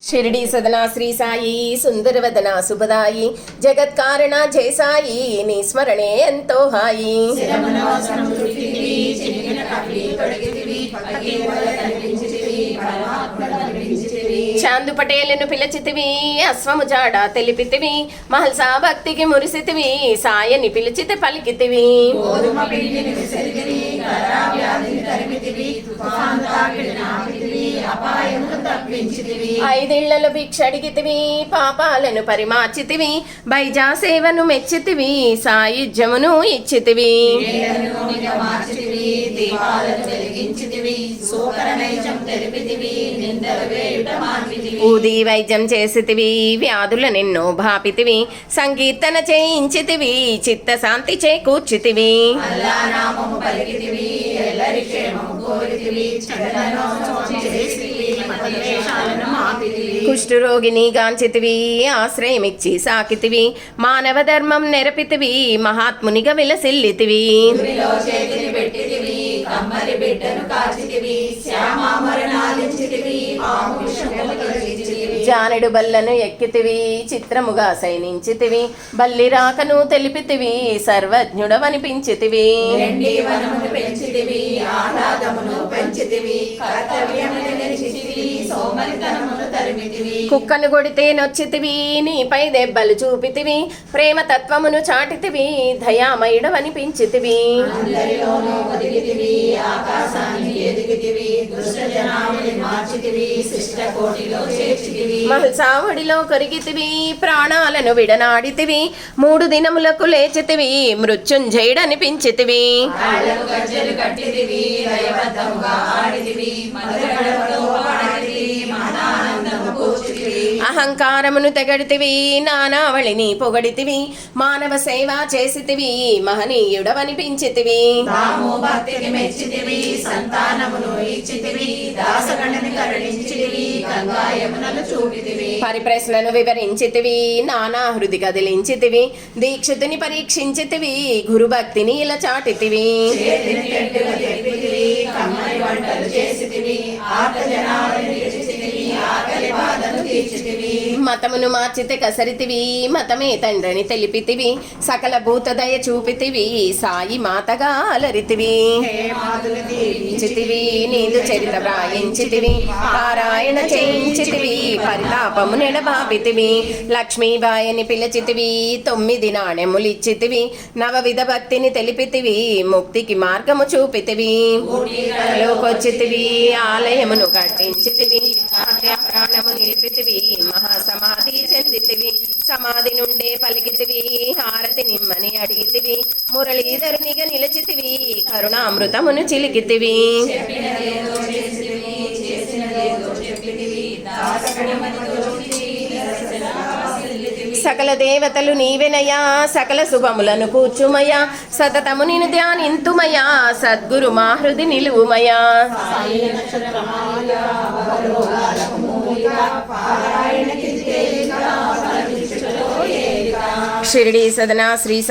షిరిడి సదనా శ్రీ సాయి సుందరవదన శుభదాయి జగత్కారణ జయ సాయి నీ స్మరణే ఎంతో హాయి. చాందు పటేలను పిలిచితివి అశ్వము జాడ తెలిపితివి మహల్సా భక్తికి మురిసితివి సాయని పిలిచితే పలికితివి. ఐదేళ్లలో భిక్ష అడిగితివి పాపాలను పరిమార్చితివి బైజా సేవను మెచ్చితివి సాయుధ్యమును ఇచ్చితివి. ఊది వైద్యం చేసితివి వ్యాధుల నిన్నో భాపితివి సంకీర్తన చేయించితివి చిత్తశాంతి చేకూర్చితివి. కుష్ఠరోగిని గాంచితివి ఆశ్రయమిచ్చి సాకితివి మానవ ధర్మం నెరపితివి మహాత్మునిగా విలసిల్లితివి. జానెడు బల్లను ఎక్కితివి చిత్రముగా సైనించితివి బల్లి రాకను తెలిపితివి సర్వజ్ఞుడవనిపించితివి. కుక్కను కొడితే నొచ్చితివి నీపై దెబ్బలు చూపితివి ప్రేమ తత్వమును చాటితివి దయామయుడవనిపించితివి. మహల్సావడిలో కరిగితివి ప్రాణాలను విడనాడితివి 3 దినములకు లేచితివి మృత్యుంజయుడనిపించితివి. అహంకారమును తెగడితివి నానావళిని పొగడితివి మానవ సేవ చేసితివి మహనీయుడవనిపించితివి. పరిప్రశ్నను వివరించితివి నానా హృది కదిలించితివి దీక్షితుని పరీక్షించితివి గురుభక్తిని ఇలా చాటితివి. మతమును మార్చితే కసరితివి మతమే తండ్రిని తెలిపితివి సకల భూతదయ చూపితివి సాయి మాతగా అలరితివి. నీదు చరిత వ్రాయించితివి పారాయణ చేయించితివి పరితాపము నెడబాపితివి లక్ష్మీబాయిని పిలిచితివి 9 నాణెములిచ్చితివి నవవిధ భక్తిని తెలిపితివి ముక్తికి మార్గము చూపితివి. లోకొచ్చితివి ఆలయమును కట్టించితివి ప్రాణము నిలిపితివి మహాసమాధి చెందితివి సమాధి నుండే పలికితివి హారతి నిమ్మని అడిగితివి మురళీధరునిగా నిలిచితివి కరుణామృతమును చిలికితివి. సకల దేవతలు నీవెనయా సకల శుభములను కూర్చుమయా సతతము నిన్ను ధ్యానింతుమయా సద్గురు మా హృది నిలువుమయా. షిరిడి సదనా శ్రీ